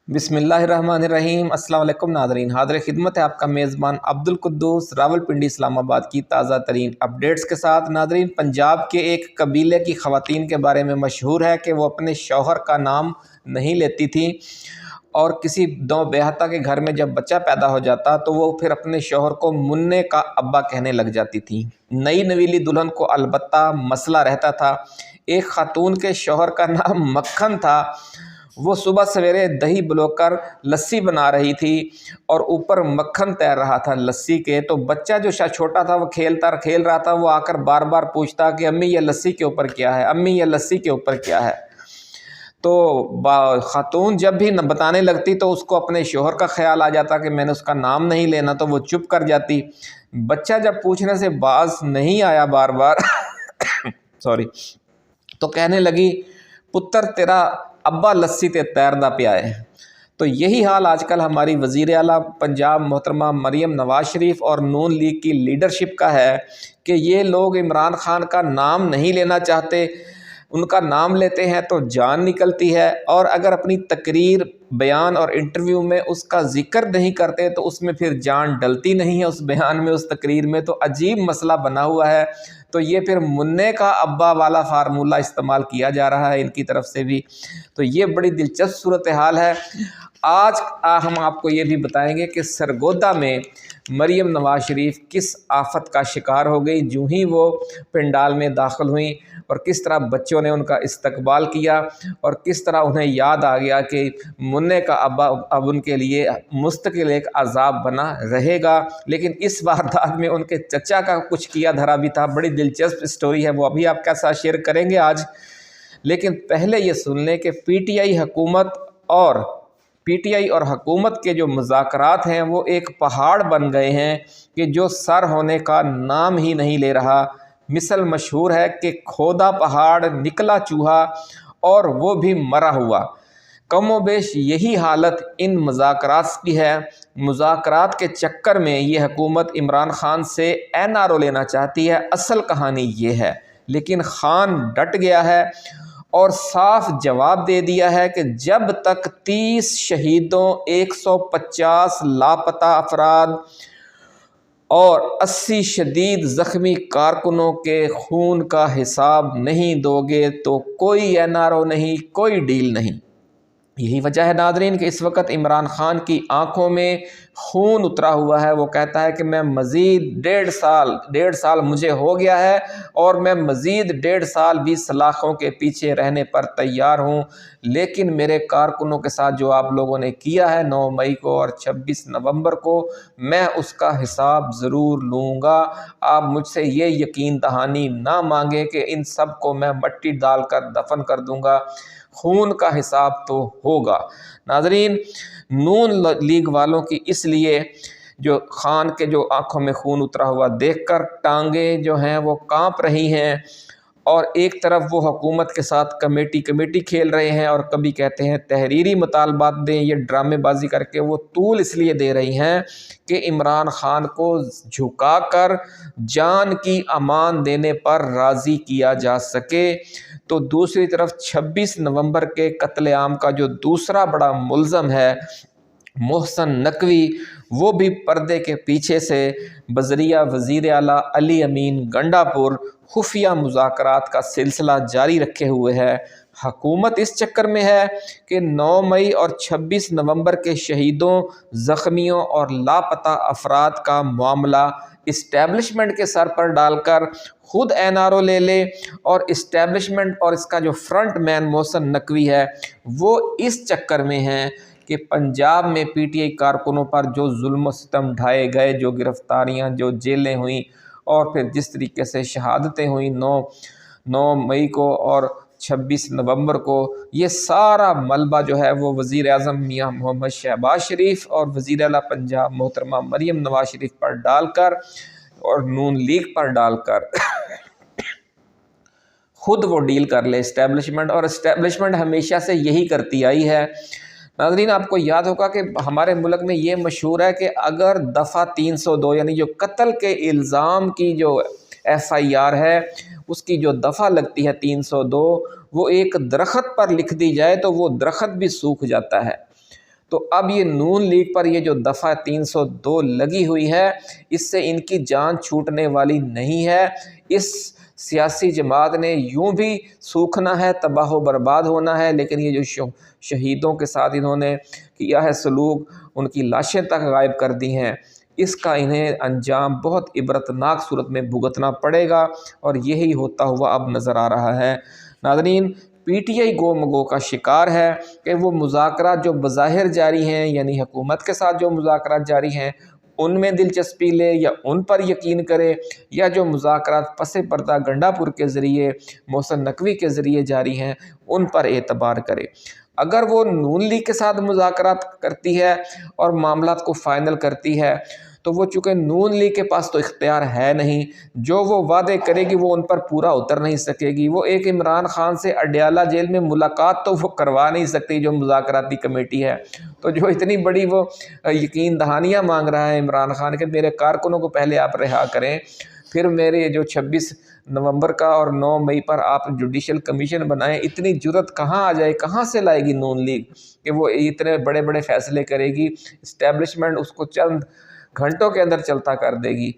بسم اللہ الرحمن الرحیم۔ السلام علیکم ناظرین، حاضر خدمت ہے آپ کا میزبان عبدالقدوس راولپنڈی اسلام آباد کی تازہ ترین اپڈیٹس کے ساتھ۔ ناظرین، پنجاب کے ایک قبیلے کی خواتین کے بارے میں مشہور ہے کہ وہ اپنے شوہر کا نام نہیں لیتی تھیں، اور کسی نو بیاہتا کے گھر میں جب بچہ پیدا ہو جاتا تو وہ پھر اپنے شوہر کو منع کا ابا کہنے لگ جاتی تھیں۔ نئی نویلی دلہن کو البتہ مسئلہ رہتا تھا۔ ایک خاتون کے شوہر کا نام مکھن تھا۔ وہ صبح سویرے دہی بلو کر لسی بنا رہی تھی اور اوپر مکھن تیر رہا تھا لسی کے، تو بچہ جو چھوٹا تھا وہ کھیل رہا تھا، وہ آ کر بار بار پوچھتا کہ امی یہ لسی کے اوپر کیا ہے، امی یہ لسی کے اوپر کیا ہے۔ تو خاتون جب بھی بتانے لگتی تو اس کو اپنے شوہر کا خیال آ جاتا کہ میں نے اس کا نام نہیں لینا، تو وہ چپ کر جاتی۔ بچہ جب پوچھنے سے باز نہیں آیا بار بار تو کہنے لگی، پتر تیرا ابا لسی تے تیردا پیا ہے۔ تو یہی حال آج کل ہماری وزیر اعلیٰ پنجاب محترمہ مریم نواز شریف اور نون لیگ کی لیڈرشپ کا ہے کہ یہ لوگ عمران خان کا نام نہیں لینا چاہتے، ان کا نام لیتے ہیں تو جان نکلتی ہے، اور اگر اپنی تقریر، بیان اور انٹرویو میں اس کا ذکر نہیں کرتے تو اس میں پھر جان ڈلتی نہیں ہے، اس بیان میں، اس تقریر میں۔ تو عجیب مسئلہ بنا ہوا ہے۔ تو یہ پھر منع کا ابا والا فارمولہ استعمال کیا جا رہا ہے ان کی طرف سے بھی۔ تو یہ بڑی دلچسپ صورتحال ہے۔ آج ہم آپ کو یہ بھی بتائیں گے کہ سرگودا میں مریم نواز شریف کس آفت کا شکار ہو گئی جوں ہی وہ پنڈال میں داخل ہوئیں، اور کس طرح بچوں نے ان کا استقبال کیا، اور کس طرح انہیں یاد آ گیا کہ منع کا ابا اب ان کے لیے مستقل ایک عذاب بنا رہے گا۔ لیکن اس واردات میں ان کے چچا کا کچھ کیا دھرا بھی تھا۔ بڑی دلچسپ سٹوری ہے، وہ ابھی آپ کے ساتھ شیئر کریں گے آج۔ لیکن پہلے یہ سن لیں کہ پی ٹی آئی اور حکومت کے جو مذاکرات ہیں وہ ایک پہاڑ بن گئے ہیں کہ جو سر ہونے کا نام ہی نہیں لے رہا۔ مثل مشہور ہے کہ کھودا پہاڑ نکلا چوہا، اور وہ بھی مرا ہوا۔ کم و بیش یہی حالت ان مذاکرات کی ہے۔ مذاکرات کے چکر میں یہ حکومت عمران خان سے این آر او لینا چاہتی ہے، اصل کہانی یہ ہے۔ لیکن خان ڈٹ گیا ہے اور صاف جواب دے دیا ہے کہ جب تک 30 شہیدوں، 150 لاپتہ افراد اور 80 شدید زخمی کارکنوں کے خون کا حساب نہیں دو گے تو کوئی این آر او نہیں، کوئی ڈیل نہیں۔ یہی وجہ ہے ناظرین کہ اس وقت عمران خان کی آنکھوں میں خون اترا ہوا ہے۔ وہ کہتا ہے کہ میں مزید 1.5 سال مجھے ہو گیا ہے، اور میں مزید 1.5 سال بھی سلاخوں کے پیچھے رہنے پر تیار ہوں، لیکن میرے کارکنوں کے ساتھ جو آپ لوگوں نے کیا ہے 9 مئی کو اور 26 نومبر کو، میں اس کا حساب ضرور لوں گا۔ آپ مجھ سے یہ یقین دہانی نہ مانگیں کہ ان سب کو میں مٹی ڈال کر دفن کر دوں گا، خون کا حساب تو ہوگا۔ ناظرین، نون لیگ والوں کی اس لیے جو خان کے جو آنکھوں میں خون اترا ہوا دیکھ کر ٹانگیں جو ہیں وہ کانپ رہی ہیں، اور ایک طرف وہ حکومت کے ساتھ کمیٹی کھیل رہے ہیں، اور کبھی کہتے ہیں تحریری مطالبات دیں۔ یہ ڈرامے بازی کر کے وہ طول اس لیے دے رہی ہیں کہ عمران خان کو جھکا کر جان کی امان دینے پر راضی کیا جا سکے۔ تو دوسری طرف 26 نومبر کے قتل عام کا جو دوسرا بڑا ملزم ہے محسن نقوی، وہ بھی پردے کے پیچھے سے بذریعہ وزیر اعلیٰ علی امین گنڈا پور خفیہ مذاکرات کا سلسلہ جاری رکھے ہوئے ہے۔ حکومت اس چکر میں ہے کہ 9 مئی اور 26 نومبر کے شہیدوں، زخمیوں اور لاپتہ افراد کا معاملہ اسٹیبلشمنٹ کے سر پر ڈال کر خود این آر او لے لے، اور اسٹیبلشمنٹ اور اس کا جو فرنٹ مین محسن نقوی ہے وہ اس چکر میں ہیں کہ پنجاب میں پی ٹی آئی کارکنوں پر جو ظلم و ستم ڈھائے گئے، جو گرفتاریاں، جو جیلیں ہوئیں، اور پھر جس طریقے سے شہادتیں ہوئیں 9 مئی کو اور 26 نومبر کو، یہ سارا ملبہ جو ہے وہ وزیر اعظم میاں محمد شہباز شریف اور وزیر اعلیٰ پنجاب محترمہ مریم نواز شریف پر ڈال کر اور نون لیگ پر ڈال کر خود وہ ڈیل کر لے اسٹیبلشمنٹ، اور اسٹیبلشمنٹ ہمیشہ سے یہی کرتی آئی ہے۔ ناظرین، آپ کو یاد ہوگا کہ ہمارے ملک میں یہ مشہور ہے کہ اگر دفعہ 302 یعنی جو قتل کے الزام کی جو ایف آئی آر ہے اس کی جو دفعہ لگتی ہے 302، وہ ایک درخت پر لکھ دی جائے تو وہ درخت بھی سوکھ جاتا ہے۔ تو اب یہ نون لیگ پر یہ جو دفعہ 302 لگی ہوئی ہے، اس سے ان کی جان چھوٹنے والی نہیں ہے۔ اس سیاسی جماعت نے یوں بھی سوکھنا ہے، تباہ و برباد ہونا ہے، لیکن یہ جو شہیدوں کے ساتھ انہوں نے کیا ہے سلوک، ان کی لاشیں تک غائب کر دی ہیں، اس کا انہیں انجام بہت عبرتناک صورت میں بھگتنا پڑے گا، اور یہی ہوتا ہوا اب نظر آ رہا ہے۔ ناظرین، پی ٹی آئی گو مگو کا شکار ہے کہ وہ مذاکرات جو بظاہر جاری ہیں، یعنی حکومت کے ساتھ جو مذاکرات جاری ہیں ان میں دلچسپی لے یا ان پر یقین کرے، یا جو مذاکرات پس پردہ گنڈا پور کے ذریعے، محسن نقوی کے ذریعے جاری ہیں ان پر اعتبار کرے۔ اگر وہ نون لیگ کے ساتھ مذاکرات کرتی ہے اور معاملات کو فائنل کرتی ہے، تو وہ چونکہ نون لیگ کے پاس تو اختیار ہے نہیں، جو وہ وعدے کرے گی وہ ان پر پورا اتر نہیں سکے گی۔ وہ ایک عمران خان سے اڈیالہ جیل میں ملاقات تو وہ کروا نہیں سکتی جو مذاکراتی کمیٹی ہے، تو جو اتنی بڑی وہ یقین دہانیاں مانگ رہا ہے عمران خان کہ میرے کارکنوں کو پہلے آپ رہا کریں، پھر میرے جو 26 نومبر کا اور 9 مئی پر آپ جوڈیشل کمیشن بنائیں، اتنی جرت کہاں آ جائے، کہاں سے لائے گی نون لیگ کہ وہ اتنے بڑے بڑے فیصلے کرے گی؟ اسٹیبلشمنٹ اس کو چند گھنٹوں کے اندر چلتا کر دے گی۔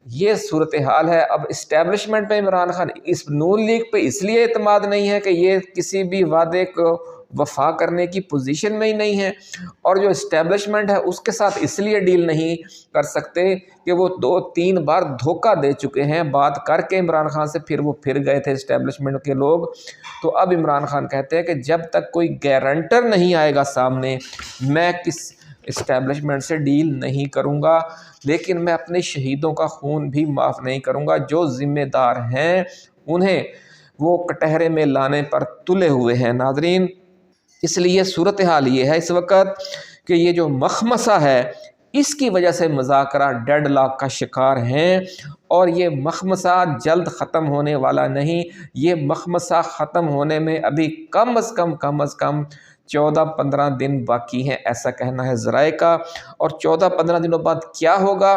یہ صورتحال ہے۔ اب اسٹیبلشمنٹ پہ عمران خان، اس نون لیگ پہ اس لیے اعتماد نہیں ہے کہ یہ کسی بھی وعدے کو وفا کرنے کی پوزیشن میں ہی نہیں ہے، اور جو اسٹیبلشمنٹ ہے اس کے ساتھ اس لیے ڈیل نہیں کر سکتے کہ وہ 2-3 بار دھوکہ دے چکے ہیں بات کر کے عمران خان سے، پھر وہ پھر گئے تھے اسٹیبلشمنٹ کے لوگ۔ تو اب عمران خان کہتے ہیں کہ جب تک کوئی گارنٹر نہیں آئے گا سامنے، میں کس اسٹیبلشمنٹ سے ڈیل نہیں کروں گا، لیکن میں اپنے شہیدوں کا خون بھی معاف نہیں کروں گا۔ جو ذمہ دار ہیں انہیں وہ کٹہرے میں لانے پر تلے ہوئے ہیں۔ ناظرین، اس لیے صورتحال یہ ہے اس وقت کہ یہ جو مخمصہ ہے اس کی وجہ سے مذاکرات ڈیڈ لاک کا شکار ہیں، اور یہ مخمصہ جلد ختم ہونے والا نہیں۔ یہ مخمصہ ختم ہونے میں ابھی کم از کم 14-15 دن باقی ہیں، ایسا کہنا ہے ذرائع کا۔ اور 14-15 دنوں بعد کیا ہوگا؟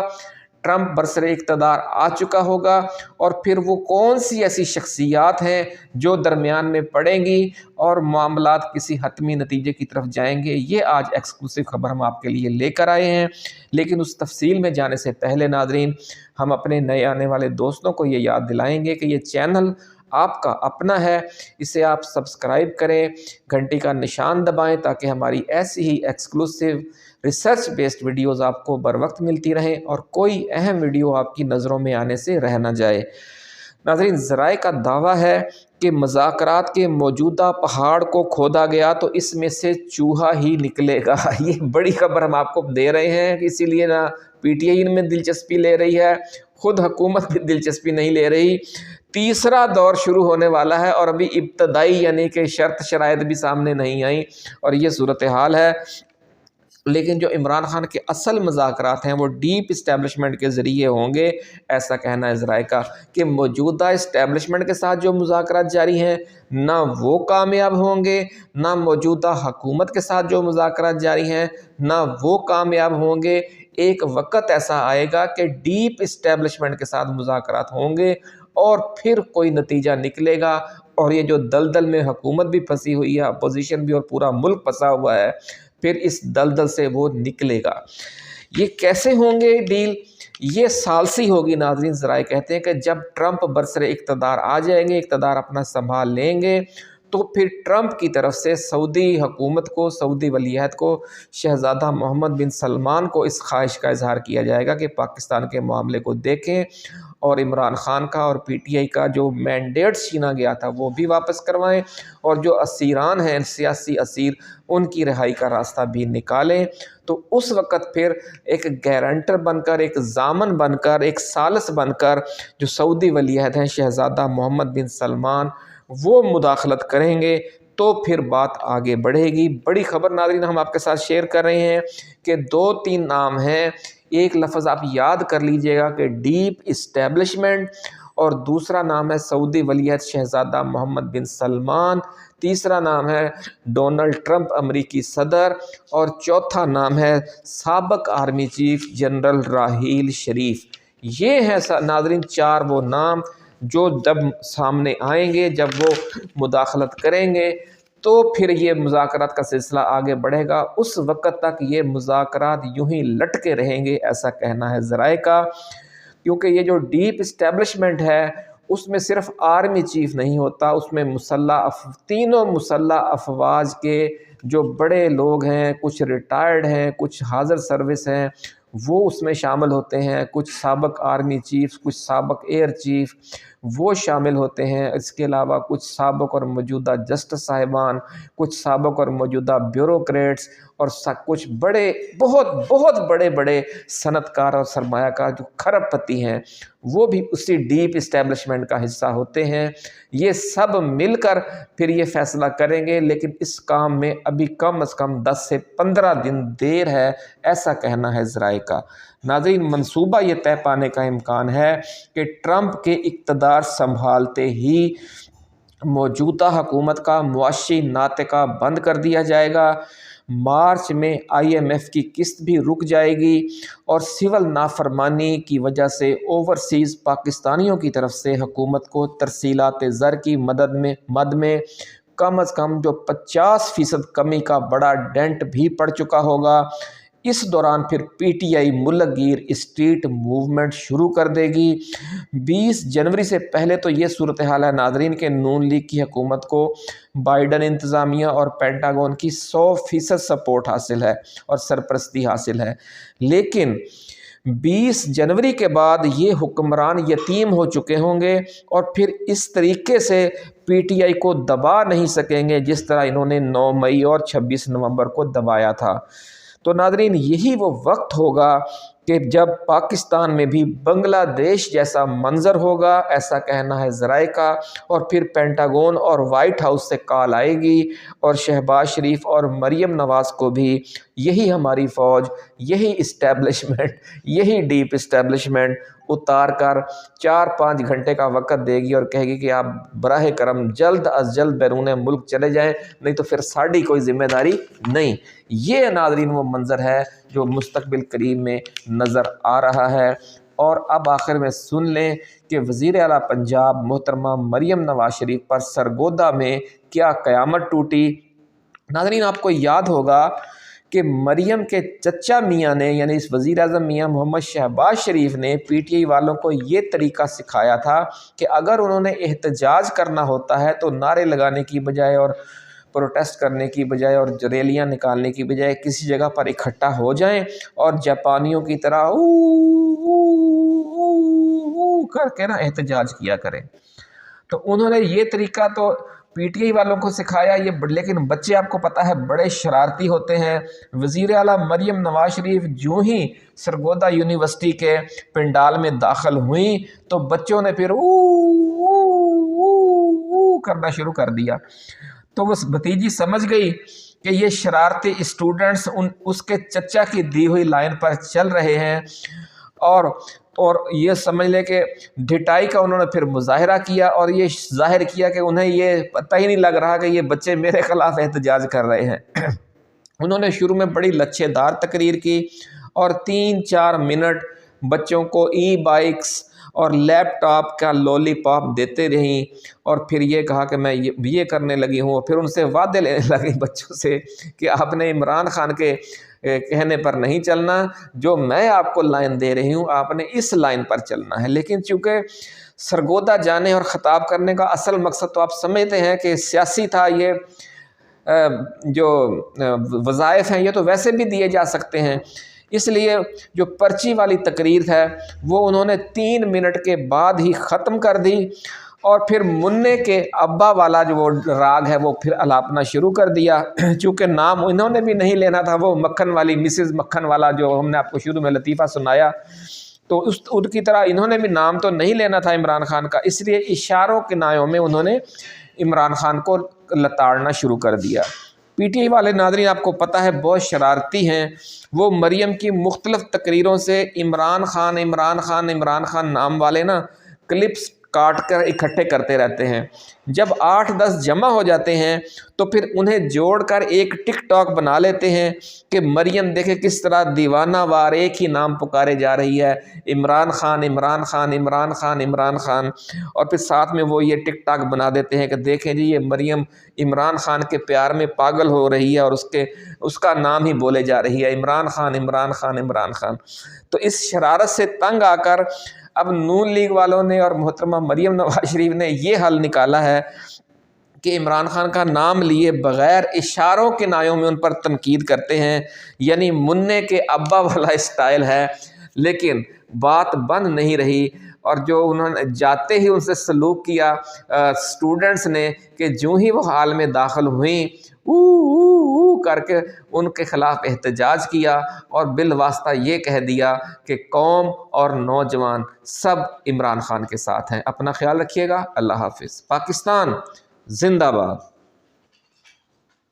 ٹرمپ برسر اقتدار آ چکا ہوگا، اور پھر وہ کون سی ایسی شخصیات ہیں جو درمیان میں پڑیں گی اور معاملات کسی حتمی نتیجے کی طرف جائیں گے۔ یہ آج ایکسکلوسیو خبر ہم آپ کے لیے لے کر آئے ہیں، لیکن اس تفصیل میں جانے سے پہلے ناظرین، ہم اپنے نئے آنے والے دوستوں کو یہ یاد دلائیں گے کہ یہ چینل آپ کا اپنا ہے، اسے آپ سبسکرائب کریں، گھنٹی کا نشان دبائیں تاکہ ہماری ایسی ہی ایکسکلوسیو ریسرچ بیسڈ ویڈیوز آپ کو بر وقت ملتی رہیں اور کوئی اہم ویڈیو آپ کی نظروں میں آنے سے رہ نہ جائے۔ ناظرین، ذرائع کا دعویٰ ہے کہ مذاکرات کے موجودہ پہاڑ کو کھودا گیا تو اس میں سے چوہا ہی نکلے گا۔ یہ بڑی خبر ہم آپ کو دے رہے ہیں، اسی لیے نہ پی ٹی آئی ان میں دلچسپی لے رہی ہے، خود حکومت بھی دلچسپی نہیں لے رہی۔ تیسرا دور شروع ہونے والا ہے اور ابھی ابتدائی یعنی کہ شرط شرائط بھی سامنے نہیں آئیں، اور یہ صورتحال ہے۔ لیکن جو عمران خان کے اصل مذاکرات ہیں وہ ڈیپ اسٹیبلشمنٹ کے ذریعے ہوں گے، ایسا کہنا ہے ذرائع کا، کہ موجودہ اسٹیبلشمنٹ کے ساتھ جو مذاکرات جاری ہیں نہ وہ کامیاب ہوں گے، نہ موجودہ حکومت کے ساتھ جو مذاکرات جاری ہیں نہ وہ کامیاب ہوں گے۔ ایک وقت ایسا آئے گا کہ ڈیپ اسٹیبلشمنٹ کے ساتھ مذاکرات ہوں گے اور پھر کوئی نتیجہ نکلے گا، اور یہ جو دلدل میں حکومت بھی پھنسی ہوئی ہے، اپوزیشن بھی، اور پورا ملک پھنسا ہوا ہے، پھر اس دلدل سے وہ نکلے گا۔ یہ کیسے ہوں گے ڈیل؟ یہ ثالثی ہوگی ناظرین۔ ذرائع کہتے ہیں کہ جب ٹرمپ برسر اقتدار آ جائیں گے، اقتدار اپنا سنبھال لیں گے، تو پھر ٹرمپ کی طرف سے سعودی حکومت کو، سعودی ولی عہد کو، شہزادہ محمد بن سلمان کو اس خواہش کا اظہار کیا جائے گا کہ پاکستان کے معاملے کو دیکھیں اور عمران خان کا اور پی ٹی آئی کا جو مینڈیٹ چھینا گیا تھا وہ بھی واپس کروائیں، اور جو اسیران ہیں سیاسی اسیر ان کی رہائی کا راستہ بھی نکالیں۔ تو اس وقت پھر ایک گارنٹر بن کر، ایک ضامن بن کر، ایک ثالث بن کر جو سعودی ولی عہد ہیں شہزادہ محمد بن سلمان، وہ مداخلت کریں گے، تو پھر بات آگے بڑھے گی۔ بڑی خبر ناظرین ہم آپ کے ساتھ شیئر کر رہے ہیں کہ 2-3 نام ہیں، ایک لفظ آپ یاد کر لیجئے گا کہ ڈیپ اسٹیبلشمنٹ، اور دوسرا نام ہے سعودی ولی عہد شہزادہ محمد بن سلمان، تیسرا نام ہے ڈونلڈ ٹرمپ امریکی صدر، اور چوتھا نام ہے سابق army chief general Raheel Sharif. یہ ہیں ناظرین 4 وہ نام جو جب سامنے آئیں گے، جب وہ مداخلت کریں گے، تو پھر یہ مذاکرات کا سلسلہ آگے بڑھے گا۔ اس وقت تک یہ مذاکرات یوں ہی لٹکے رہیں گے، ایسا کہنا ہے ذرائع کا، کیونکہ یہ جو ڈیپ اسٹیبلشمنٹ ہے اس میں صرف آرمی چیف نہیں ہوتا، اس میں تینوں مسلح افواج کے جو بڑے لوگ ہیں، کچھ ریٹائرڈ ہیں، کچھ حاضر سروس ہیں، وہ اس میں شامل ہوتے ہیں، کچھ سابق آرمی چیف، کچھ سابق ایئر چیف وہ شامل ہوتے ہیں۔ اس کے علاوہ کچھ سابق اور موجودہ جسٹس صاحبان، کچھ سابق اور موجودہ بیوروکریٹس، اور کچھ بہت بڑے صنعت کار اور سرمایہ کار جو کھرب پتی ہیں، وہ بھی اسی ڈیپ اسٹیبلشمنٹ کا حصہ ہوتے ہیں۔ یہ سب مل کر پھر یہ فیصلہ کریں گے، لیکن اس کام میں ابھی کم از کم 10 سے 15 دن دیر ہے، ایسا کہنا ہے ذرائع کا۔ ناظرین، منصوبہ یہ طے پانے کا امکان ہے کہ ٹرمپ کے اقتدار سنبھالتے ہی موجودہ حکومت کا معاشی ناطقہ بند کر دیا جائے گا، مارچ میں IMF کی قسط بھی رک جائے گی، اور سول نافرمانی کی وجہ سے اوورسیز پاکستانیوں کی طرف سے حکومت کو ترسیلات زر کی مد میں کم از کم جو 50% کمی کا بڑا ڈینٹ بھی پڑ چکا ہوگا۔ اس دوران پھر PTI ملک گیر اسٹریٹ موومنٹ شروع کر دے گی۔ 20 جنوری سے پہلے تو یہ صورتحال ہے ناظرین کہ نون لیگ کی حکومت کو بائیڈن انتظامیہ اور پینٹاگون کی 100% سپورٹ حاصل ہے اور سرپرستی حاصل ہے، لیکن 20 جنوری کے بعد یہ حکمران یتیم ہو چکے ہوں گے اور پھر اس طریقے سے PTI کو دبا نہیں سکیں گے جس طرح انہوں نے 9 مئی اور 26 نومبر کو دبایا تھا۔ تو ناظرین، یہی وہ وقت ہوگا کہ جب پاکستان میں بھی بنگلہ دیش جیسا منظر ہوگا، ایسا کہنا ہے ذرائع کا، اور پھر پینٹاگون اور وائٹ ہاؤس سے کال آئے گی اور شہباز شریف اور مریم نواز کو بھی یہی ہماری فوج، یہی اسٹیبلشمنٹ، یہی ڈیپ اسٹیبلشمنٹ اتار کر 4-5 گھنٹے کا وقت دے گی اور کہے گی کہ آپ براہ کرم جلد از جلد بیرون ملک چلے جائیں، نہیں تو پھر ساڑی کوئی ذمہ داری نہیں۔ یہ ناظرین وہ منظر ہے جو مستقبل قریب میں نظر آ رہا ہے۔ اور اب آخر میں سن لیں کہ وزیر اعلیٰ پنجاب محترمہ مریم نواز شریف پر سرگودا میں کیا قیامت ٹوٹی۔ ناظرین، آپ کو یاد ہوگا کہ مریم کے چچا میاں نے، یعنی اس وزیر اعظم میاں محمد شہباز شریف نے PTI والوں کو یہ طریقہ سکھایا تھا کہ اگر انہوں نے احتجاج کرنا ہوتا ہے تو نعرے لگانے کی بجائے اور پروٹیسٹ کرنے کی بجائے اور ریلیاں نکالنے کی بجائے کسی جگہ پر اکٹھا ہو جائیں اور جاپانیوں کی طرح کر کے احتجاج کیا کریں۔ تو انہوں نے یہ طریقہ تو PTI والوں کو سکھایا، لیکن بچے آپ کو پتہ ہے بڑے شرارتی ہوتے ہیں۔ وزیر اعلیٰ مریم نواز شریف جو ہی سرگودا یونیورسٹی کے پنڈال میں داخل ہوئیں تو بچوں نے پھر کرنا شروع کر دیا۔ تو وہ بھتیجی سمجھ گئی کہ یہ شرارتی اسٹوڈنٹس اس کے چچا کی دی ہوئی لائن پر چل رہے ہیں، اور یہ سمجھ لے کہ ڈھٹائی کا انہوں نے پھر مظاہرہ کیا اور یہ ظاہر کیا کہ انہیں یہ پتہ ہی نہیں لگ رہا کہ یہ بچے میرے خلاف احتجاج کر رہے ہیں۔ انہوں نے شروع میں بڑی لچھے دار تقریر کی اور 3-4 منٹ بچوں کو بائکس اور لیپ ٹاپ کا لولی پاپ دیتے رہیں، اور پھر یہ کہا کہ میں یہ کرنے لگی ہوں، اور پھر ان سے وعدے لینے لگی بچوں سے کہ آپ نے عمران خان کے کہنے پر نہیں چلنا، جو میں آپ کو لائن دے رہی ہوں آپ نے اس لائن پر چلنا ہے۔ لیکن چونکہ سرگودا جانے اور خطاب کرنے کا اصل مقصد تو آپ سمجھتے ہیں کہ سیاسی تھا، یہ جو وظائف ہیں یہ تو ویسے بھی دیے جا سکتے ہیں، اس لیے جو پرچی والی تقریر ہے وہ انہوں نے 3 منٹ کے بعد ہی ختم کر دی، اور پھر منع کے ابا والا جو وہ راگ ہے وہ پھر الاپنا شروع کر دیا۔ چونکہ نام انہوں نے بھی نہیں لینا تھا، وہ مکھن والی مسز مکھن والا جو ہم نے آپ کو شروع میں لطیفہ سنایا، تو ان کی طرح انہوں نے بھی نام تو نہیں لینا تھا عمران خان کا، اس لیے اشاروں کنایوں میں انہوں نے عمران خان کو لتاڑنا شروع کر دیا۔ PTI والے ناظرین آپ کو پتہ ہے بہت شرارتی ہیں، وہ مریم کی مختلف تقریروں سے عمران خان نام والے کلپس کاٹ کر اکٹھے کرتے رہتے ہیں۔ جب 8-10 جمع ہو جاتے ہیں تو پھر انہیں جوڑ کر ایک ٹک ٹاک بنا لیتے ہیں کہ مریم دیکھے کس طرح دیوانہ وار ایک ہی نام پکارے جا رہی ہے، عمران خان عمران خان عمران خان عمران خان، اور پھر ساتھ میں وہ یہ ٹک ٹاک بنا دیتے ہیں کہ دیکھیں جی یہ مریم عمران خان کے پیار میں پاگل ہو رہی ہے اور اس کا نام ہی بولے جا رہی ہے، عمران خان عمران خان عمران خان۔ تو اس شرارت سے تنگ آ کر اب نون لیگ والوں نے اور محترمہ مریم نواز شریف نے یہ حل نکالا ہے کہ عمران خان کا نام لیے بغیر اشاروں کے نایوں میں ان پر تنقید کرتے ہیں، یعنی منع کے ابا والا اسٹائل ہے، لیکن بات بند نہیں رہی۔ اور جو انہوں نے جاتے ہی ان سے سلوک کیا سٹوڈنٹس نے کہ جو ہی وہ حال میں داخل ہوئیں او کر کے ان کے خلاف احتجاج کیا اور بالواسطہ یہ کہہ دیا کہ قوم اور نوجوان سب عمران خان کے ساتھ ہیں۔ اپنا خیال رکھیے گا، اللہ حافظ۔ پاکستان زندہ باد۔